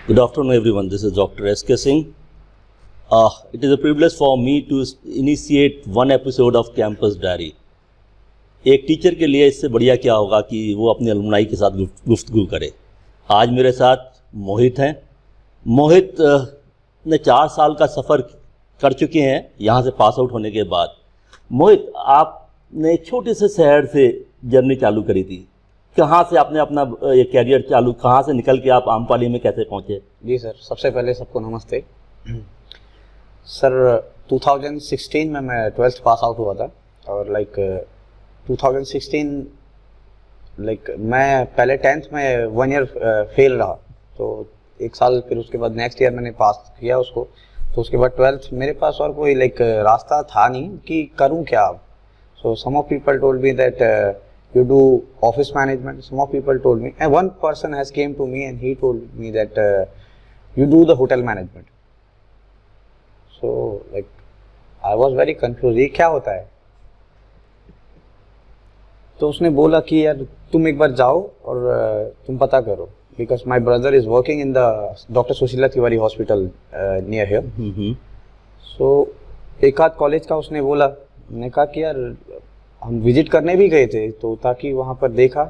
Good afternoon, everyone. This is Dr. S.K. Singh. It is a privilege for me to initiate one episode of Campus Diary. एक teacher के लिए इससे बढ़िया क्या होगा कि वो अपने अलुमनाई के साथ गुफ्तगू करे। आज मेरे साथ मोहित हैं। मोहित ने 4 साल का सफ़र कर चुके हैं यहाँ से पास आउट होने के बाद। मोहित, आपने एक छोटे से शहर से जर्नी चालू करी थी। कहाँ से आपने अपना ये कैरियर चालू, कहाँ से निकल के आप आम्रपाली में कैसे पहुँचे? जी सर, सबसे पहले सबको नमस्ते। सर 2016 में मैं 12th पास आउट हुआ था और 2016 मैं पहले 10th में 1 ईयर फेल रहा, तो 1 साल फिर उसके बाद नेक्स्ट ईयर मैंने पास किया उसको। तो उसके बाद 12th मेरे पास और कोई रास्ता था नहीं कि करूं क्या अब। So some of people told me that you do office management. Some of people told me, and one person has came to me and he told me that you do the hotel management. So I was very confused, ये क्या होता है? तो उसने बोला कि यार तुम एक बार जाओ और तुम पता करो, because my brother is working in the Dr. Sushila Tiwari hospital near here. So एक आध कॉलेज का उसने बोला, मैंने कहा कि यार हम विजिट करने भी गए थे तो ताकि वहाँ पर देखा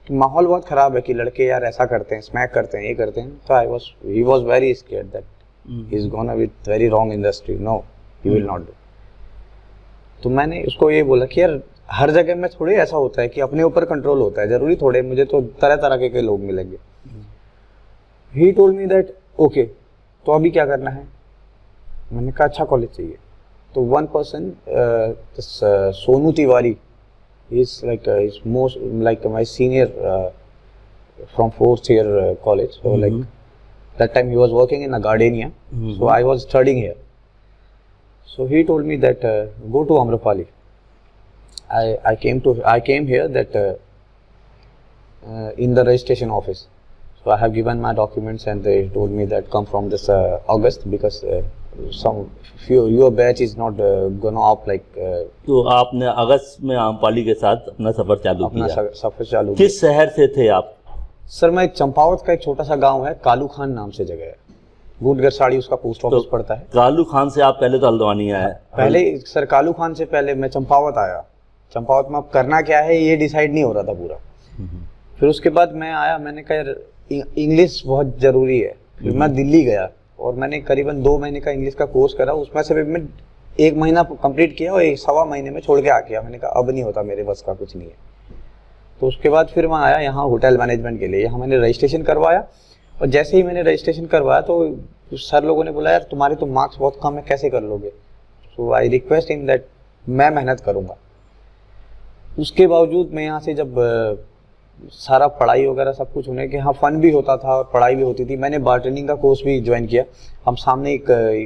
कि माहौल बहुत ख़राब है कि लड़के यार ऐसा करते हैं, स्मैक करते हैं, ये करते हैं। तो he was very scared that he is gonna with very wrong industry, no he will not do. तो मैंने उसको ये बोला कि यार हर जगह में थोड़ी ऐसा होता है कि अपने ऊपर कंट्रोल होता है, ज़रूरी थोड़े, मुझे तो तरह तरह के लोग मिलेंगे। He told me that okay, तो अभी क्या करना है? मैंने कहा अच्छा कॉलेज चाहिए। तो one person, Sonu Tiwari, is is most like my senior from 4th year college. So that time he was working in a Gardenia. So I was studying here. So he told me that go to Amrapali. I came here that in the registration office. So I have given my documents and they told me that come from this August because your batch is not gonna up तो आपने अगस्त में आम्रपाली के साथ अपना सफर चालू किया। किस शहर से थे आप? सर मैं चंपावत का एक छोटा सा गांव है, कालू खान नाम से जगह है, गुडगरसाड़ी उसका पोस्ट ऑफिस पड़ता है। कालू खान से आप पहले तो हल्द्वानी आए? पहले सर कालू खान से पहले मैं चंपावत आया। चंपावत में अब करना क्या है ये डिसाइड नहीं हो रहा था पूरा। फिर उसके बाद मैं आया, मैंने कहा यार इंग्लिश बहुत ज़रूरी है। फिर मैं दिल्ली गया और मैंने करीबन 2 महीने का इंग्लिश का कोर्स करा। उसमें से मैं 1 महीना कंप्लीट किया और 1.25 महीने में छोड़ के आ गया। मैंने कहा अब नहीं होता, मेरे बस का कुछ नहीं है। तो उसके बाद फिर मैं आया यहाँ होटल मैनेजमेंट के लिए। यहाँ मैंने रजिस्ट्रेशन करवाया और जैसे ही मैंने रजिस्ट्रेशन करवाया तो सर लोगों ने बोला यार तुम्हारे तो मार्क्स बहुत कम है, कैसे कर लोगे? सो आई रिक्वेस्ट हिम दैट मैं मेहनत करूँगा। उसके बावजूद मैं यहाँ से जब सारा पढ़ाई वगैरह सब कुछ होने के, हाँ फन भी होता था और पढ़ाई भी होती थी। मैंने बार्टेनिंग का कोर्स भी ज्वाइन किया। हम सामने एक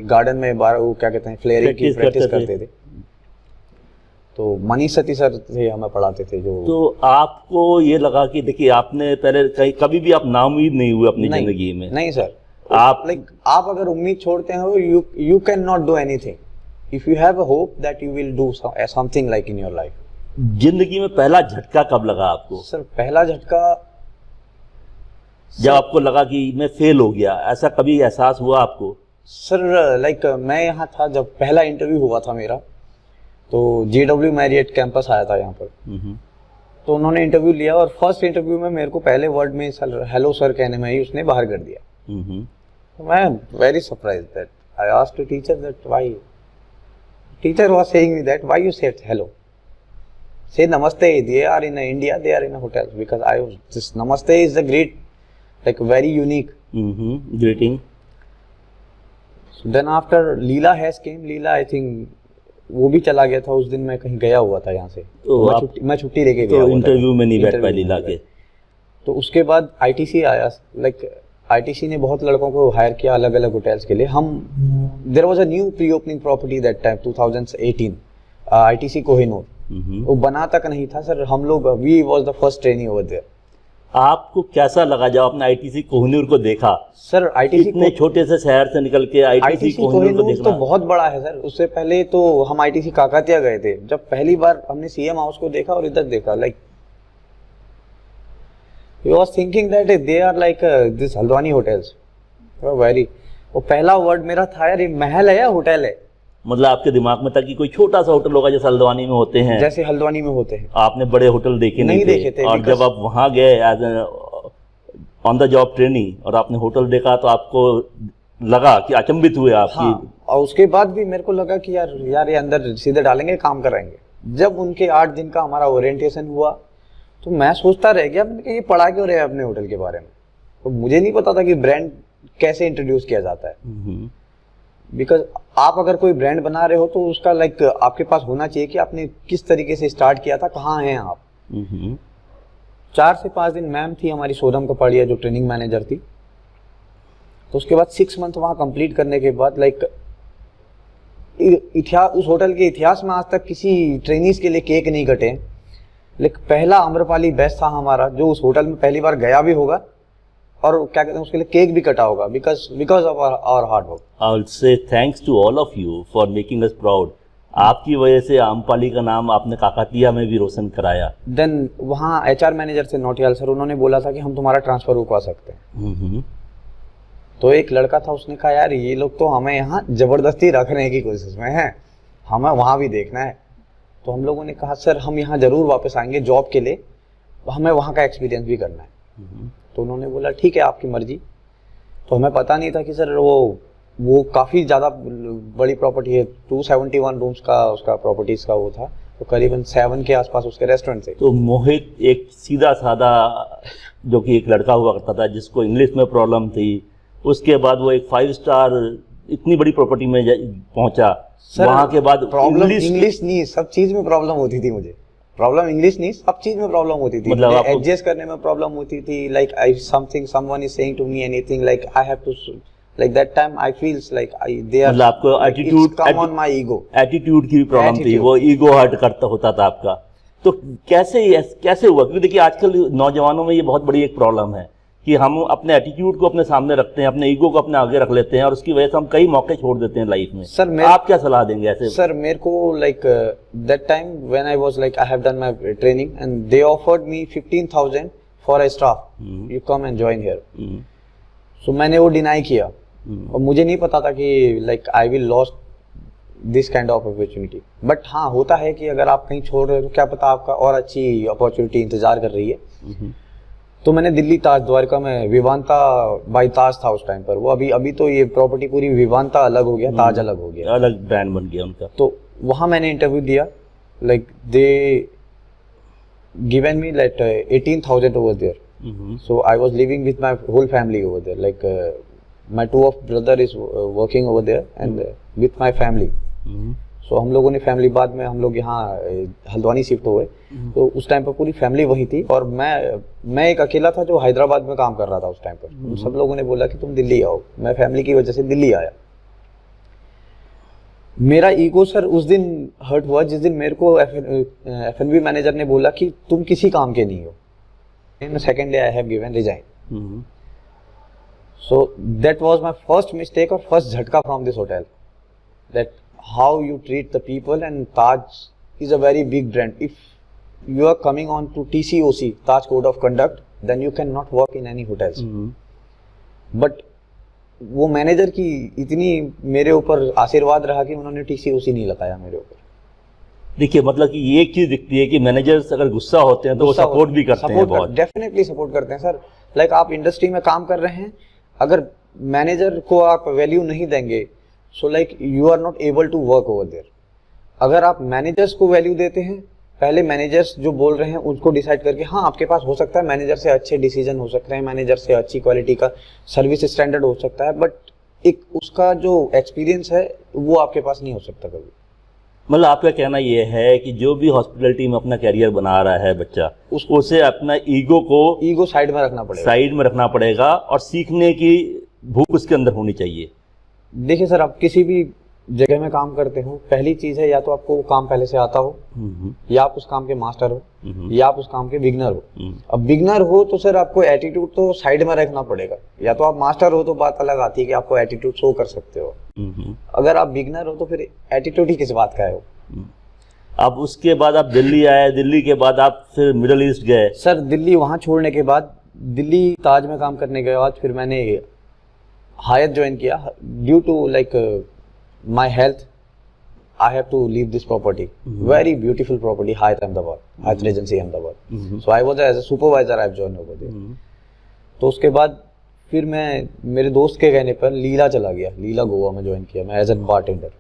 गार्डन में वो क्या कहते हैं फ्लेयरिंग की प्रैक्टिस करते थे। तो मनीष सती सर थे, हमें पढ़ाते थे जो। तो आपको ये लगा कि देखिए आपने पहले कभी भी आप नाउम्मीद नहीं हुए अपनी जिंदगी में? नहीं सर, आप अगर उम्मीद छोड़ते हो you can not do anything. If you have a hope that you will do something like in your life. जिंदगी में पहला झटका कब लगा आपको? सर पहला झटका जब आपको लगा कि मैं फेल हो गया, ऐसा कभी एहसास हुआ आपको? सर मैं यहाँ था जब पहला इंटरव्यू हुआ था मेरा, तो JW मैरियट कैंपस आया था यहाँ पर। तो उन्होंने इंटरव्यू लिया और फर्स्ट इंटरव्यू में मेरे को पहले वर्ड में सर हेलो सर कहने में ही उसने बाहर कर दिया। तो मैं very surprise that I asked teacher that why. Teacher was saying me that why you said hello, say namaste, they are in India, they are in a hotel, because this namaste is a great, very unique greeting. So then after Leela has came, Leela I think वो भी चला गया था उस दिन, मैं कहीं गया हुआ था यहाँ से। तो मैं छुट्टी लेके गया। तो इंटरव्यू में नहीं बैठ पाया लीला के। तो उसके बाद ITC आया। ITC ने बहुत लड़कों को हायर किया अलग अलग होटल्स के लिए। There was a new pre opening property that time 2018, ITC Kohinoor. वो बना तक नहीं था सर, हम लोग we was the first trainee over there. आपको कैसा लगा जब आपने ITC कोहिनूर को देखा? सर ITC इतने छोटे से शहर से निकल के ITC कोहिनूर को देखना तो बहुत बड़ा है सर। उससे पहले तो हम ITC काकातिया गए थे, जब पहली बार हमने CM हाउस को देखा और इधर देखा, he was thinking that they are like this Haldwani hotels. Very, वो पहला वर्ड मेरा था यार, ये महल है या होटल है। मतलब आपके दिमाग में था कि कोई छोटा सा होटल होगा जैसे हल्द्वानी में होते हैं, जैसे हल्द्वानी में होते हैं। आपने बड़े होटल देखे नहीं देखे थे, और जब आप वहां गए as on the job training और आपने होटल देखा तो आपको लगा कि अचंभित हुए आपकी। हाँ, और उसके बाद भी मेरे को लगा कि यार ये अंदर सीधे डालेंगे, काम कराएंगे। जब उनके 8 दिन का हमारा ओरिएंटेशन हुआ तो मैं सोचता रह गया कि ये पढ़ा क्यों रहे हैं अपने होटल के बारे में। तो मुझे नहीं पता था कि ब्रांड कैसे इंट्रोड्यूस किया जाता है। बिकॉज आप अगर कोई ब्रांड बना रहे हो तो उसका लाइक आपके पास होना चाहिए कि आपने किस तरीके से स्टार्ट किया था, कहाँ हैं आप। 4 से 5 दिन मैम थी हमारी सोनम कपाड़िया जो ट्रेनिंग मैनेजर थी। तो उसके बाद 6 मंथ वहाँ कंप्लीट करने के बाद लाइक उस होटल के इतिहास में आज तक किसी ट्रेनीज के लिए केक नहीं कटे। लेकिन पहला आम्रपाली बैच था हमारा जो उस होटल में पहली बार गया भी होगा और क्या कहते हैं उसके लिए केक भी कटा होगा because of our hard work. I will say thanks to all of you for making us proud. आपकी वजह से आम्रपाली का नाम आपने काकतीया में भी रोशन कराया। देन वहाँ HR मैनेजर से नौटियाल सर, उन्होंने बोला था कि हम तुम्हारा ट्रांसफर रुकवा सकते हैं। तो एक लड़का था, उसने कहा यार ये लोग तो हमें यहाँ जबरदस्ती रखने की कोशिश में है, हमें वहाँ भी देखना है। तो हम लोगों ने कहा सर हम यहाँ जरूर वापस आएंगे जॉब के लिए, हमें वहाँ का एक्सपीरियंस भी करना है। तो उन्होंने बोला ठीक है आपकी मर्जी। तो हमें पता नहीं था कि सर वो काफ़ी ज़्यादा बड़ी प्रॉपर्टी है, 271 रूम्स का उसका प्रॉपर्टीज़ का वो था, तो करीबन 7 के आसपास उसके रेस्टोरेंट थे। तो मोहित एक सीधा साधा जो कि एक लड़का हुआ करता था जिसको इंग्लिश में प्रॉब्लम थी, उसके बाद वो एक 5 स्टार इतनी बड़ी प्रॉपर्टी में पहुंचा। वहां के बाद प्रॉब्लम इंग्लिश नहीं, सब चीज में प्रॉब्लम होती थी मुझे। प्रॉब्लम इंग्लिश नहीं, सब चीज में प्रॉब्लम होती थी। मतलब एडजस्ट करने में प्रॉब्लम होती थी। Like I someone is saying to me anything, like I have to, like that time I feels like they are, मतलब आपको attitude come on my ego, attitude की भी प्रॉब्लम थी, वो ईगो हर्ट करता होता था आपका। तो कैसे हुआ? क्योंकि देखिए आजकल नौजवानों में ये बहुत बड़ी एक प्रॉब्लम है कि हम अपने एटीट्यूड को अपने सामने रखते हैं, अपने ईगो को अपने आगे रख लेते हैं और उसकी वजह से हम कई मौके छोड़ देते हैं लाइफ में। सर आप क्या सलाह देंगे ऐसे? सर मेरे को like that time when I was like I have done my training and they offered me 15,000 for a staff, you come and join here. So मैंने वो डिनाई किया और मुझे नहीं पता था कि like I will lost this kind of opportunity. But हाँ होता है कि अगर आप कहीं छोड़ रहे हो तो क्या पता आपका और अच्छी अपॉर्चुनिटी इंतजार कर रही है। तो मैंने दिल्ली ताज द्वारका में विवांता बाई ताज था उस टाइम पर, वो अभी तो ये प्रॉपर्टी पूरी विवांता अलग हो गया, ताज अलग हो गया, अलग ब्रांड बन गया उनका। तो वहाँ मैंने इंटरव्यू दिया। Like they given me like 18,000 over there. So I was living with my whole family over there, like my 2 of brother is working over there and with my family. So हम लोगों ने family, बाद में हम लोग यहाँ Haldwani shift हुए। तो उस टाइम पर पूरी फैमिली वही थी और मैं एक अकेला था जो हैदराबाद में काम कर रहा था उस टाइम पर। सब लोगों ने बोला कि तुम दिल्ली आओ, मैं फैमिली की वजह से दिल्ली आया। मेरा ईगो सर उस दिन हर्ट हुआ जिस दिन मेरे को F&B मैनेजर ने बोला कि तुम किसी काम के नहीं हो। In second day I have given resign. So that was my first mistake और फर्स्ट झटका from this hotel, that how you treat the people, and Taj is a very big brand. If you are coming on to TCOC, Taj Code of Conduct, then you cannot work in any hotels. But वो manager की इतनी मेरे ऊपर आशीर्वाद रहा कि उन्होंने TCOC नहीं लगाया मेरे ऊपर। देखिए मतलब कि ये एक चीज दिखती है कि मैनेजर्स अगर गुस्सा होते हैं तो वो सपोर्ट भी करते हैं, बहुत डेफिनेटली सपोर्ट करते हैं सर। लाइक आप इंडस्ट्री में काम कर रहे हैं, अगर मैनेजर को आप वैल्यू नहीं देंगे so like you are not able to work over there. अगर आप मैनेजर्स को वैल्यू देते हैं, पहले मैनेजर्स जो बोल रहे हैं उनको डिसाइड करके, हाँ आपके पास हो सकता है मैनेजर से अच्छे डिसीजन हो सकते हैं, मैनेजर से अच्छी क्वालिटी का सर्विस स्टैंडर्ड हो सकता है, बट एक उसका जो एक्सपीरियंस है वो आपके पास नहीं हो सकता कभी। मतलब आपका कहना ये है कि जो भी हॉस्पिटलिटी में अपना कैरियर बना रहा है बच्चा, उसे अपना ईगो साइड में रखना पड़ेगा और सीखने की भूख उसके अंदर होनी चाहिए। देखिए सर, आप किसी भी जगह में काम करते हो, पहली चीज है या तो आपको वो काम पहले से आता हो, या आप उस काम के मास्टर हो, या आप उस काम के बिगनर हो। अब बिगनर हो तो सर आपको एटीट्यूड तो साइड में रखना पड़ेगा, या तो आप मास्टर हो तो बात अलग आती है कि आपको एटीट्यूड शो कर सकते हो। अगर आप बिगनर हो तो फिर एटीट्यूड ही किस बात का है वो। अब उसके बाद आप दिल्ली आए, दिल्ली के बाद आप फिर मिडिल ईस्ट गए। सर दिल्ली वहाँ छोड़ने के बाद, दिल्ली ताज में काम करने के बाद फिर मैंने हायत ज्वाइन किया due to like my health. I have to leave this property. Very beautiful property, Hyatt Ahmedabad, Hyatt Regency Ahmedabad. So I was as a supervisor. I have joined over there. तो उसके बाद फिर मैं मेरे दोस्त के कहने पर लीला चला गया. लीला गोवा में ज्वाइन किया मैं एज ए बारटेंडर.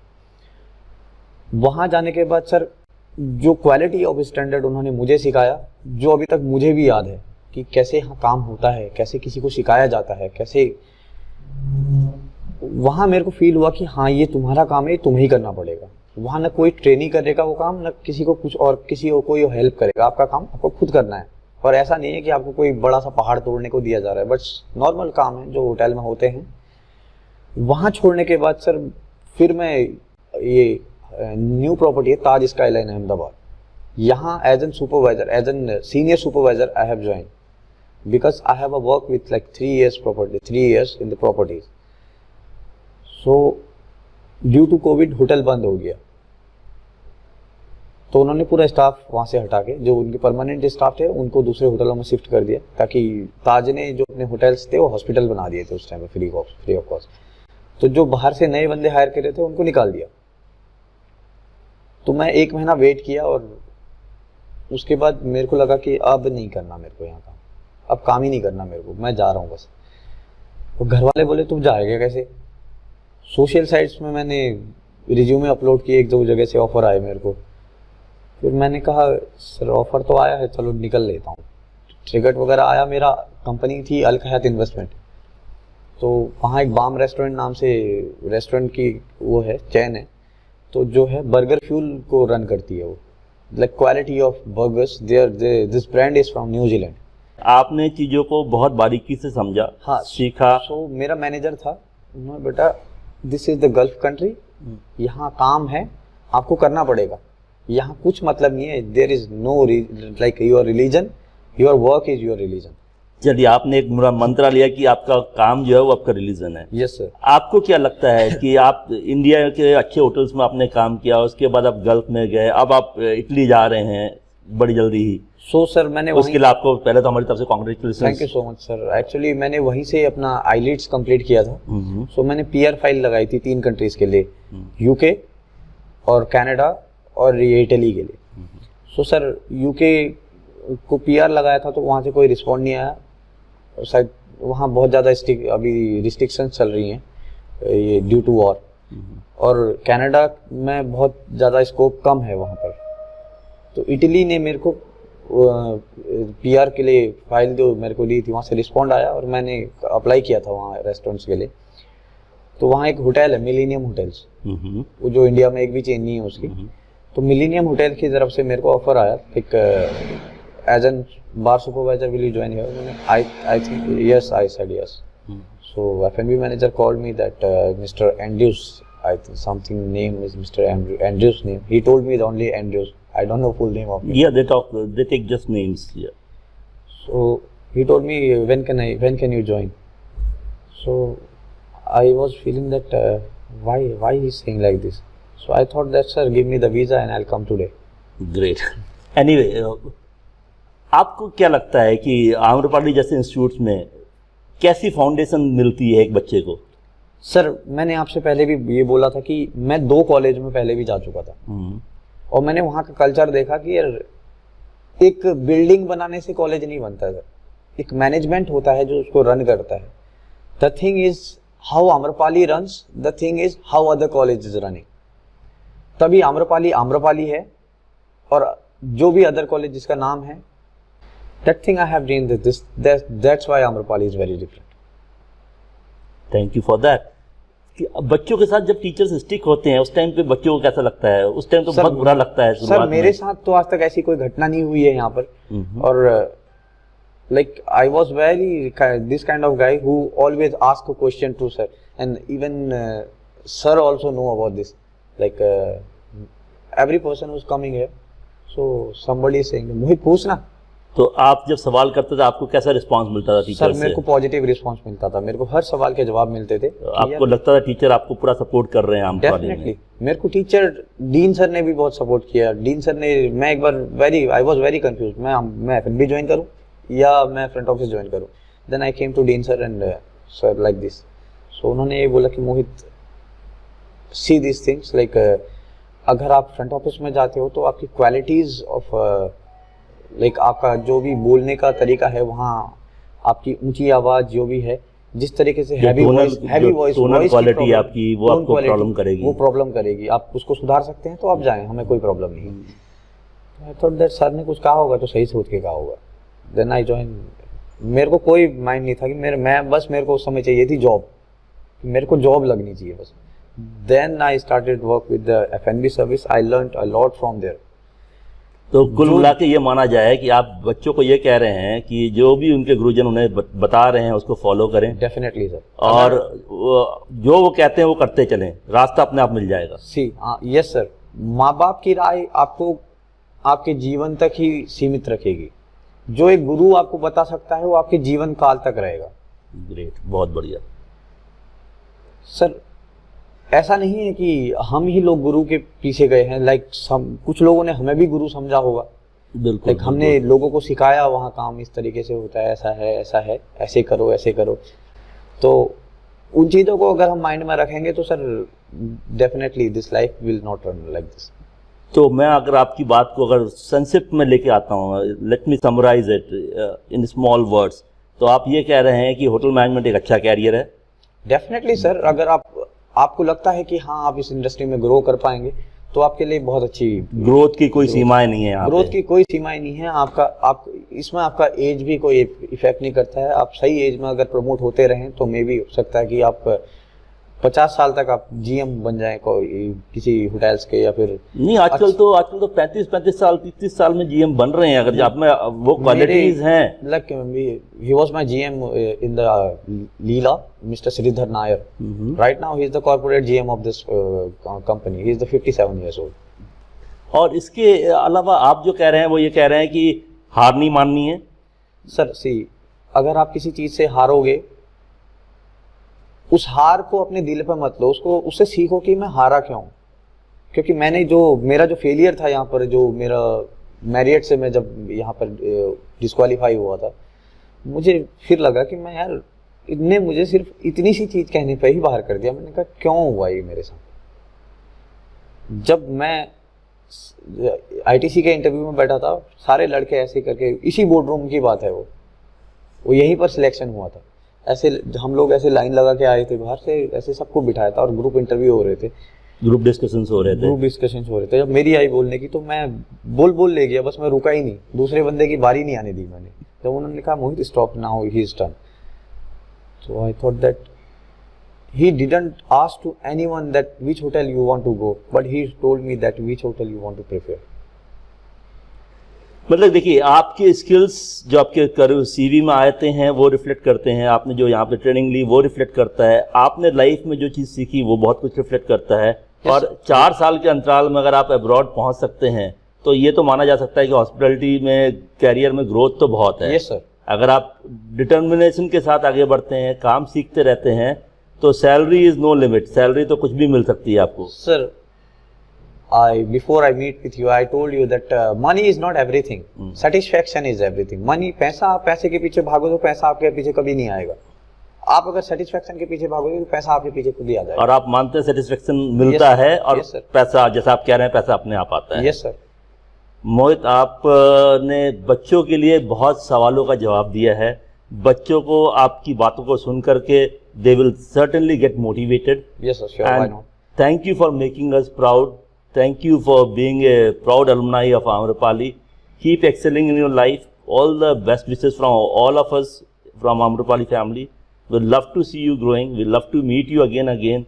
वहाँ जाने के बाद सर जो क्वालिटी ऑफ स्टैंडर्ड उन्होंने मुझे सिखाया, जो अभी तक मुझे भी याद है कि कैसे यहाँ काम होता है, कैसे किसी को सिखाया जाता है, कैसे वहाँ मेरे को फील हुआ कि हाँ ये तुम्हारा काम है, तुम्हें ही करना पड़ेगा. वहाँ न कोई ट्रेनिंग करेगा वो काम, न किसी को कुछ और किसी को कोई हेल्प करेगा. आपका काम आपको खुद करना है. और ऐसा नहीं है कि आपको कोई बड़ा सा पहाड़ तोड़ने को दिया जा रहा है, बट नॉर्मल काम है जो होटल में होते हैं. वहाँ छोड़ने के बाद सर फिर मैं ये न्यू प्रॉपर्टी है ताज स्काईलाइन अहमदाबाद, यहाँ as an supervisor, as an senior supervisor I have join because I have a work with like 3 years property, 3 years in the properties. So due to Covid hotel बंद हो गया, तो उन्होंने पूरा staff वहाँ से हटा के जो उनके परमानेंट स्टाफ थे उनको दूसरे होटलों में शिफ्ट कर दिया, ताकि ताज ने जो अपने होटल्स थे वो हॉस्पिटल बना दिए थे उस टाइम में फ्री ऑफ कॉस्ट. तो जो बाहर से नए बंदे हायर करे थे उनको निकाल दिया. तो मैं 1 महीना वेट किया और उसके बाद मेरे को लगा कि अब नहीं करना मेरे को यहाँ काम, अब काम ही नहीं करना मेरे को, मैं जा रहा हूँ बस. तो घर वाले बोले तुम जाएगा कैसे. सोशल साइट्स में मैंने रिज्यूमे अपलोड किए, 1-2 जगह से ऑफ़र आए मेरे को. फिर मैंने कहा सर ऑफ़र तो आया है, चलो निकल लेता हूँ. टिकट वगैरह आया. मेरा कंपनी थी अल हयात इन्वेस्टमेंट, तो वहाँ एक बाम रेस्टोरेंट नाम से रेस्टोरेंट की वो है, चैन है, तो जो है बर्गर फ्यूल को रन करती है वो, like quality of burgers there, this brand is from New Zealand. आपने चीज़ों को बहुत बारीकी से समझा, हाँ सीखा. सो मेरा मैनेजर था, उन्होंने बेटा this is the gulf country, यहाँ काम है, आपको करना पड़ेगा, यहाँ कुछ मतलब नहीं है. There is no like your religion, your work is your religion. चलिए, आपने एक मेरा मंत्रा लिया कि आपका काम जो है वो आपका रिलीजन है. Yes sir. आपको क्या लगता है कि आप इंडिया के अच्छे होटल्स में आपने काम किया, उसके बाद आप गल्फ में गए, अब आप इटली जा रहे हैं बड़ी जल्दी ही. सो सर मैंने उसके लिए आपको पहले तो हमारी तरफ से congratulation. Thank you so much sir. Actually मैंने वहीं से अपना आईलीट्स कंप्लीट किया था. सो मैंने पीआर फाइल लगाई थी 3 कंट्रीज के लिए, यूके और कनाडा और ये इटली के लिए. सो सर यूके को पीआर लगाया था तो वहाँ से कोई रिस्पॉन्ड नहीं आया. शायद वहाँ बहुत ज़्यादा अभी रिस्ट्रिक्शंस चल रही हैं ये ड्यू टू वॉर. और कनाडा में बहुत ज़्यादा स्कोप कम है वहाँ पर. तो इटली ने मेरे को पीआर के लिए फाइल जो मेरे को दी थी, वहाँ से रिस्पॉन्ड आया और मैंने अप्लाई किया था वहाँ रेस्टोरेंट्स के लिए. तो वहाँ एक होटल है मिलेनियम होटल्स, वो जो इंडिया में एक भी चेन नहीं है उसकी. तो मिलेनियम होटल की तरफ से मेरे को ऑफर आया एक as an bar supervisor, will you join here. I think yes, I said yes. So F&B manager called me that mister Andrews, I think something name is Mr. Andrews name. He told me only Andrews. I don't know full name of him. Yeah, they take just names. Yeah. So he told me when can you join? So I was feeling that why he's saying like this. So I thought that sir, give me the visa and I'll come today. Great. Anyway, आपको क्या लगता है कि आम्रपाली जैसे institutes में कैसी foundation मिलती है एक बच्चे को? सर मैंने आपसे पहले भी ये बोला था कि मैं 2 कॉलेज में पहले भी जा चुका था और मैंने वहाँ का कल्चर देखा कि यार एक बिल्डिंग बनाने से कॉलेज नहीं बनता है सर. एक मैनेजमेंट होता है जो उसको रन करता है. The thing is how Amrapali runs, the thing is how other college is running. तभी आम्रपाली है और जो भी अदर कॉलेज जिसका नाम है, that thing I have dreamed this, that's why Amrapali is very different. Thank you for that. बच्चों के साथ जब टीचर्स स्टिक होते हैं उस टाइम पे बच्चों को कैसा लगता है? उस टाइम तो बहुत बुरा लगता है. सर मेरे साथ तो आज तक ऐसी कोई घटना नहीं हुई है यहाँ पर. और like I was very this kind of guy who always ask a question to sir, and even sir also know about this. Like every person who is coming here, so somebody is saying Mohit पूछना. तो आप जब सवाल करते थे आपको कैसा response मिलता था टीचर से? सर मेरे को पॉजिटिव रिस्पांस मिलता था. मेरे को हर सवाल के जवाब मिलते थे. आपको लगता था टीचर आपको पूरा सपोर्ट कर रहे हैं? डेफिनेटली. मेरे को टीचर डीन सर ने भी बहुत सपोर्ट किया. डीन सर ने, मैं एक बार आई वाज वेरी कंफ्यूज, मैं एफ&बी ज्वाइन करूं या मैं फ्रंट ऑफिस ज्वाइन करूं. Then I came to dean sir and sir like this. So उन्होंने ये बोला कि Mohit see this things like अगर आप फ्रंट ऑफिस में जाते हो तो आपकी क्वालिटीज ऑफ लाइक आपका जो भी बोलने का तरीका है, वहाँ आपकी ऊंची आवाज जो भी है, जिस तरीके से हैवी वॉइस क्वालिटी आपकी वो आपको प्रॉब्लम करेगी, वो प्रॉब्लम करेगी। आप उसको सुधार सकते हैं तो आप जाएं, हमें कोई प्रॉब्लम नहीं। आई थॉट दैट सर ने कुछ कहा होगा तो सही सोच के कहा होगा। Then I join. मेरे को कोई माइंड नहीं था कि मेरे को उस समय चाहिए थी जॉब, मेरे को जॉब लगनी चाहिए बस। Then I started work with the F&B service. I learned a lot from there. तो कुल मिला के ये माना जाए कि आप बच्चों को ये कह रहे हैं कि जो भी उनके गुरुजन उन्हें बता रहे हैं उसको फॉलो करें। Definitely sir. और जो वो कहते हैं वो करते चलें, रास्ता अपने आप मिल जाएगा। Yes sir. माँ बाप की राय आपको आपके जीवन तक ही सीमित रखेगी। जो एक गुरु आपको बता सकता है वो आपके जीवन काल तक रहेगा। ग्रेट, बहुत बढ़िया सर। ऐसा नहीं है कि हम ही लोग गुरु के पीछे गए हैं। लाइक कुछ लोगों ने हमें भी गुरु समझा होगा। बिल्कुल। हमने लोगों को सिखाया वहाँ काम इस तरीके से होता है, ऐसा है, ऐसे करो, ऐसे करो। तो उन चीज़ों को अगर हम माइंड में रखेंगे तो sir definitely this life will not run like this. तो मैं अगर आपकी बात को अगर संक्षिप्त में लेके आता हूँ, let me summarise it in small words, तो आप ये कह रहे हैं कि होटल मैनेजमेंट एक अच्छा कैरियर है। Definitely sir. अगर आपको लगता है कि हाँ आप इस इंडस्ट्री में ग्रो कर पाएंगे तो आपके लिए बहुत अच्छी। ग्रोथ की कोई सीमाएं नहीं है, ग्रोथ की कोई सीमाएं नहीं है। आप इसमें आपका एज भी कोई इफेक्ट नहीं करता है। आप सही एज में अगर प्रमोट होते रहें तो मे भी हो सकता है कि आप 50 साल तक आप GM बन जाएं किसी होटल्स के, या फिर नहीं। आजकल तो 35 साल 30 साल में GM बन रहे हैं। अगर आप में वो क्वालिटीज हैं। Like he was my GM in the Leela, mister Shridhar Nair. Right now he is the corporate GM of this company. He is the 57 years old। और इसके अलावा आप जो कह रहे हैं वो ये कह रहे हैं कि हार नहीं माननी है। सर अगर आप किसी चीज से हारोगे, उस हार को अपने दिल पे मत लो, उससे सीखो कि मैं हारा क्यों। क्योंकि मेरा जो फेलियर था यहाँ पर, जो मेरा मैरियट से मैं जब यहाँ पर डिस्क्वालीफाई हुआ था, मुझे फिर लगा कि मैं यार इनने मुझे सिर्फ इतनी सी चीज कहने पे ही बाहर कर दिया। मैंने कहा क्यों हुआ ये मेरे साथ। जब मैं ITC के इंटरव्यू में बैठा था, सारे लड़के ऐसे करके, इसी बोर्ड रूम की बात है, वो यहीं पर सिलेक्शन हुआ था। ऐसे हम लोग ऐसे लाइन लगा के आए थे बाहर से, ऐसे सबको बिठाया था और ग्रुप इंटरव्यू हो रहे थे, ग्रुप डिस्कशंस हो रहे थे। जब मेरी आई बोलने की तो मैं बोल ले गया, बस मैं रुका ही नहीं। दूसरे बंदे की बारी नहीं आने दी मैंने। जब उन्होंने कहा Mohit stop now, he is done. So I thought that he didn't ask to anyone that which hotel you want to go, but he told me that which hotel you want to prefer। मतलब देखिए, आपके skills जो आपके CV में आते हैं वो reflect करते हैं। आपने जो यहाँ पे ट्रेनिंग ली वो रिफ्लेक्ट करता है। आपने लाइफ में जो चीज़ सीखी वो बहुत कुछ रिफ्लेक्ट करता है। और 4 साल के अंतराल में अगर आप अब्रॉड पहुँच सकते हैं तो ये तो माना जा सकता है कि हॉस्पिटलिटी में कैरियर में ग्रोथ तो बहुत है। Yes sir. अगर आप डिटर्मिनेशन के साथ आगे बढ़ते हैं, काम सीखते रहते हैं, तो salary is no limit. Salary तो कुछ भी मिल सकती है आपको। Sir before I meet with you, I told you that money is not everything. Satisfaction is everything. Money, पैसे के पीछे भागो तो पैसा आपके पीछे कभी नहीं आएगा। आप अगर सेटिस्फेक्शन के पीछे भागोगे तो पैसा आपके पीछे खुद ही आ जाएगा। और आप मानते हैं सेटिस्फेक्शन मिलता है और पैसा, जैसा आप कह रहे हैं, पैसा अपने आप आता है। Yes sir. मोहित, आपने बच्चों के लिए बहुत सवालों का जवाब दिया है। बच्चों को आपकी बातों को सुन करके they will certainly get motivated। Yes sir, sure, why not? Thank you for making us proud. Thank you for being a proud alumni of Amrapali. Keep excelling in your life. All the best wishes from all of us from Amrapali family. We'd love to see you growing. We'd love to meet you again.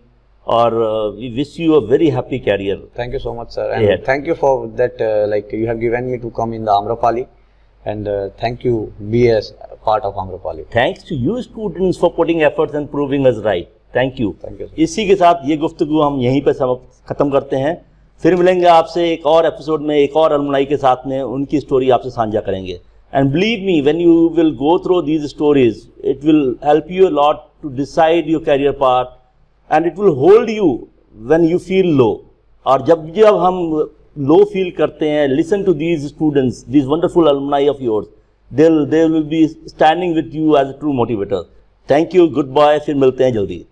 Or we wish you a very happy career. Thank you so much, sir. And thank you for that. Like you have given me to come in the Amrapali. And thank you, be a part of Amrapali. Thanks to you students for putting efforts and proving us right. Thank you. Thank you. इसी के साथ ये गुफ्तगू हम यहीं पर खत्म करते हैं। फिर मिलेंगे आपसे एक और एपिसोड में, एक और अलुमनाई के साथ में, उनकी स्टोरी आपसे साझा करेंगे। And believe me, when you will go through these stories, it will help you a lot to decide your career path, and it will hold you when you feel low. और जब हम low feel करते हैं, listen to these students, these wonderful alumni of yours. They will be standing with you as a true motivator. Thank you, goodbye, फिर मिलते हैं जल्दी।